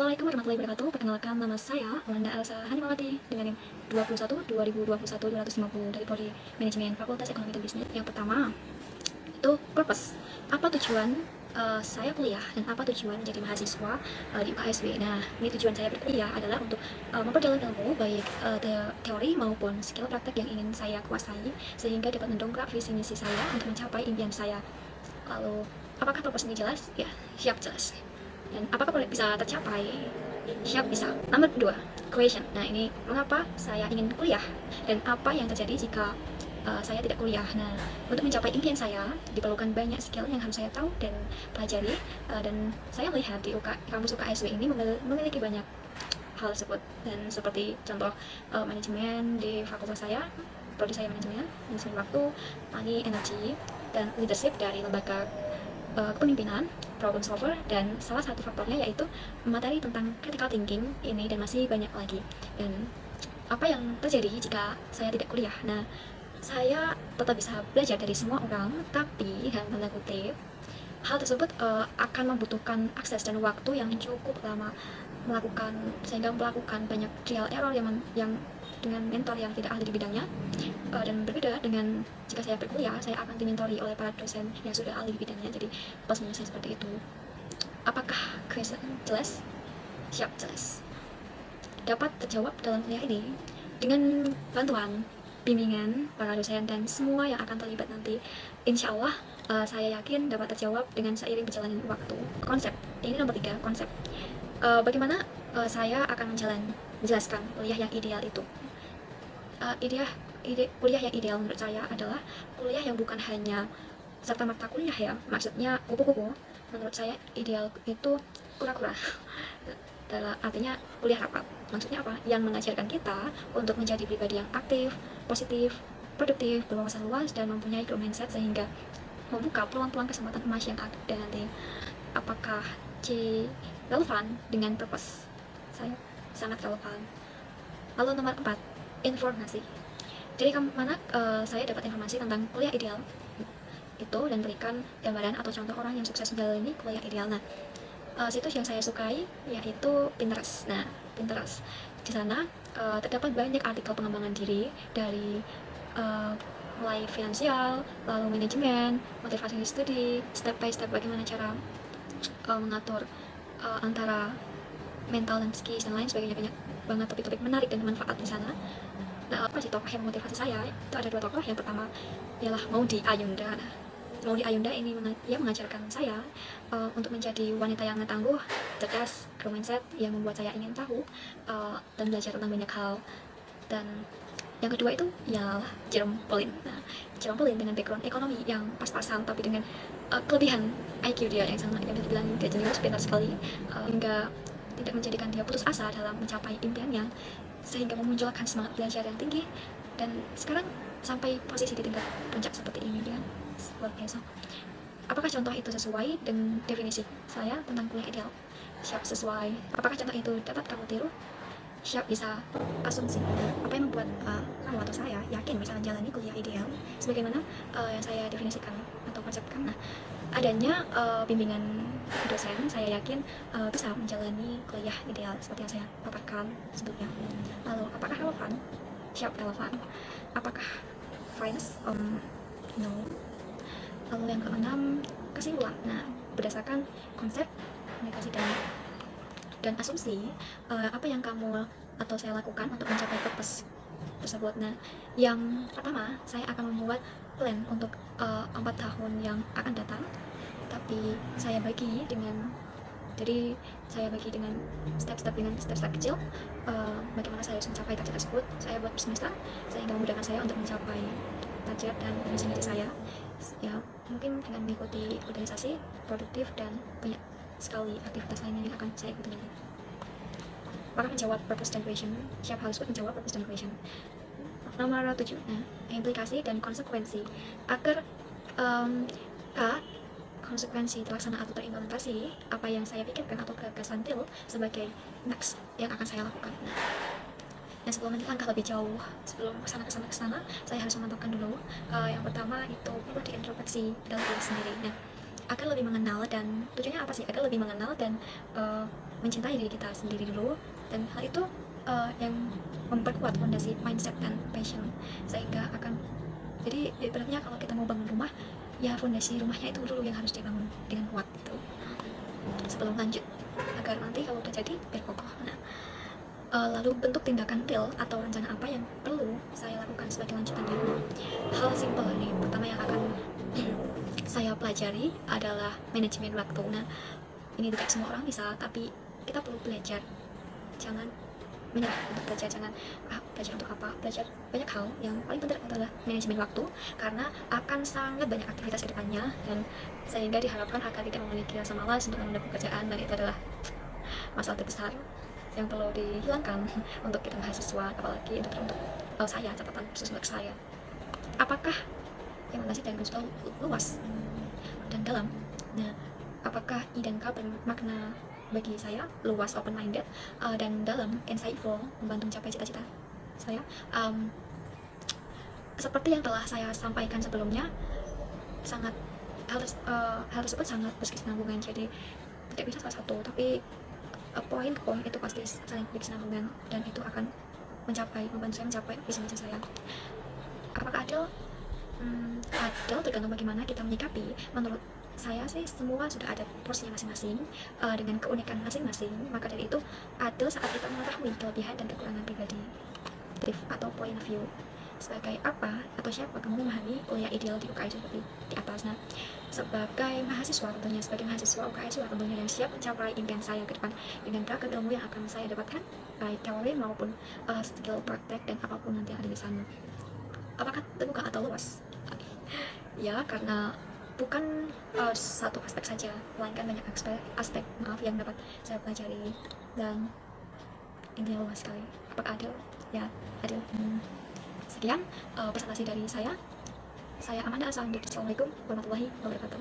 Assalamualaikum warahmatullahi wabarakatuh. Perkenalkan, nama saya Wanda Elsa Hanimawati dengan NIM 21 2021 250 dari Prodi Manajemen Fakultas Ekonomi dan Bisnis. Yang pertama itu purpose. Apa tujuan saya kuliah dan apa tujuan menjadi mahasiswa di UKSW. Nah, ini tujuan saya berkuliah adalah untuk memperdalam ilmu baik teori maupun skill praktek yang ingin saya kuasai sehingga dapat mendongkrak visi misi saya untuk mencapai impian saya. Lalu, apakah purpose ini jelas? Ya, siap jelas. Dan apakah bisa tercapai? Siap bisa. Nomor 2, question. Nah, ini mengapa saya ingin kuliah dan apa yang terjadi jika saya tidak kuliah. Nah, untuk mencapai impian saya diperlukan banyak skill yang harus saya tahu dan pelajari, dan saya melihat di kampus UKSW ini memiliki banyak hal tersebut. Dan seperti contoh manajemen di fakultas saya, prodi saya manajemen waktu, money, energi, dan leadership dari lembaga kepemimpinan, problem solver, dan salah satu faktornya yaitu materi tentang critical thinking ini dan masih banyak lagi. Dan apa yang terjadi jika saya tidak kuliah? Nah, saya tetap bisa belajar dari semua orang, tapi dalam tanda kutip hal tersebut akan membutuhkan akses dan waktu yang cukup lama sehingga melakukan banyak trial error yang dengan mentor yang tidak ahli di bidangnya, dan berbeda dengan jika saya berkuliah, saya akan dimentori oleh para dosen yang sudah ahli di bidangnya. Jadi pesannya saya seperti itu. Apakah question jelas? Siap jelas. Dapat terjawab dalam kuliah ini dengan bantuan bimbingan para dosen dan semua yang akan terlibat nanti. Insya Allah saya yakin dapat terjawab dengan seiring berjalannya waktu. Konsep, ini nomor 3, konsep. Bagaimana saya akan menjelaskan kuliah yang ideal itu. Kuliah yang ideal menurut saya adalah kuliah yang bukan hanya serta-merta kuliah ya, maksudnya kupu-kupu. Menurut saya ideal itu kura-kura. Artinya kuliah rapat. Maksudnya apa? Yang mengajarkan kita untuk menjadi pribadi yang aktif, positif, produktif, berwawasan luas, dan mempunyai growth mindset sehingga membuka peluang-peluang kesempatan emas yang ada nanti. Apakah relevan dengan purpose saya? Sangat relevan. Lalu nomor 4, informasi. Jadi kemana saya dapat informasi tentang kuliah ideal itu dan berikan gambaran atau contoh orang yang sukses menjalani kuliah ideal. Nah, situs yang saya sukai yaitu Pinterest. Nah, Pinterest di sana terdapat banyak artikel pengembangan diri dari mulai finansial, lalu manajemen, motivasi studi, step by step bagaimana cara mengatur antara mental dan psikis dan lain sebagainya. Banyak banget topik-topik menarik dan bermanfaat di sana. Nah, apa sih tokoh yang motivasi saya? Itu ada 2 tokoh. Yang pertama ialah Maudy Ayunda. Nah, Maudy Ayunda ini mengajarkan saya untuk menjadi wanita yang tangguh, cerdas, growth mindset yang membuat saya ingin tahu dan belajar tentang banyak hal. Dan yang kedua itu ialah Jerome Pauline. Nah, Jerome Pauline dengan background ekonomi yang pas-pasan tapi dengan kelebihan IQ dia yang sangat, yang dibilang dia jenius, pintar sekali, hingga tidak menjadikan dia putus asa dalam mencapai impiannya, sehingga memunculkan semangat belajar yang tinggi dan sekarang sampai posisi di tingkat puncak seperti ini. Dia luar biasa. Apakah contoh itu sesuai dengan definisi saya tentang kuliah ideal? Siap sesuai. Apakah contoh itu dapat kamu tiru? Siap bisa asumsi. Apa yang membuat kamu atau saya yakin bisa menjalani kuliah ideal sebagaimana yang saya definisikan atau konsepkan? Nah, adanya bimbingan dosen, saya yakin bisa menjalani kuliah ideal seperti yang saya paparkan sebelumnya. Lalu, apakah relevan? Siap relevan. Apakah finance? No. Lalu yang keenam, kesimpulan. Nah, berdasarkan konsep komunikasi dan asumsi, apa yang kamu atau saya lakukan untuk mencapai purpose tersebut. Nah, yang pertama, saya akan membuat plan untuk 4 tahun yang akan datang, tapi saya bagi dengan step-step kecil, bagaimana saya harus mencapai target tersebut. Saya buat semester sehingga memudahkan saya untuk mencapai target dan visi misi saya ya, mungkin dengan mengikuti organisasi produktif dan banyak sekali aktivitas lainnya yang akan saya ikuti. Apakah menjawab purpose dan question? Siap, harus menjawab purpose dan question. Nomor 7, nah, implikasi dan konsekuensi. Agar konsekuensi terlaksana atau terimplementasi apa yang saya pikirkan atau gagasan til sebagai next yang akan saya lakukan. Nah, sebelum langkah lebih jauh, sebelum kesana, saya harus memantapkan dulu. Yang pertama itu perlu diintrospeksi dalam diri sendiri. Nah, agar lebih mengenal dan tujuannya apa sih? Agar lebih mengenal dan mencintai diri kita sendiri dulu, dan hal itu yang memperkuat fondasi mindset dan passion, sehingga akan jadi ibaratnya kalau kita mau bangun rumah, ya fondasi rumahnya itu dulu yang harus dibangun dengan kuat gitu sebelum lanjut, agar nanti kalau udah jadi biar kokoh. Nah, lalu bentuk tindakan real atau rencana apa yang perlu saya lakukan sebagai lanjutannya. Hal simpel nih, pertama yang akan saya pelajari adalah manajemen waktu. Nah, ini tidak semua orang bisa, tapi kita perlu belajar. Jangan menyerah untuk belajar, jangan belajar untuk apa, belajar banyak hal. Yang paling penting adalah manajemen waktu, karena akan sangat banyak aktivitas ke depannya, dan sehingga diharapkan akan tidak memiliki rasa malas untuk menunda pekerjaan, dan itu adalah masalah terbesar yang perlu dihilangkan untuk kita mahasiswa, apalagi untuk saya, catatan khusus untuk saya. Apakah yang masih dan konsep luas dan dalam? Nah, apakah I dan K bermakna bagi saya luas, open minded, dan dalam, insightful, membantu mencapai cita-cita saya? Seperti yang telah saya sampaikan sebelumnya, sangat hal tersebut sangat berkesinambungan, jadi tidak bisa salah satu, tapi poin ke poin itu pasti saling berkesinambungan, dan itu akan membantu saya mencapai visi misi saya. Apakah adil? Adil tergantung bagaimana kita menyikapi. Menurut saya sih semua sudah ada porsinya masing-masing, dengan keunikan masing-masing. Maka dari itu adil saat kita mengetahui kelebihan dan kekurangan pribadi atau point of view. Sebagai apa atau siapa kamu memahami kuliah ideal di UKSW seperti di atas? Nah, sebagai mahasiswa tentunya, sebagai mahasiswa UKSW tentunya yang siap mencapai impian saya ke depan dengan beragam ilmu yang akan saya dapatkan, baik teori maupun skill praktek dan apapun nanti yang ada di sana. Apakah terbuka atau luas? Ya, karena bukan satu aspek saja, melainkan banyak aspek yang dapat saya pelajari, dan intinya luas sekali. Apakah adil? Ya, adil. Sekian presentasi dari saya. Saya Amanda. Assalamualaikum warahmatullahi wabarakatuh.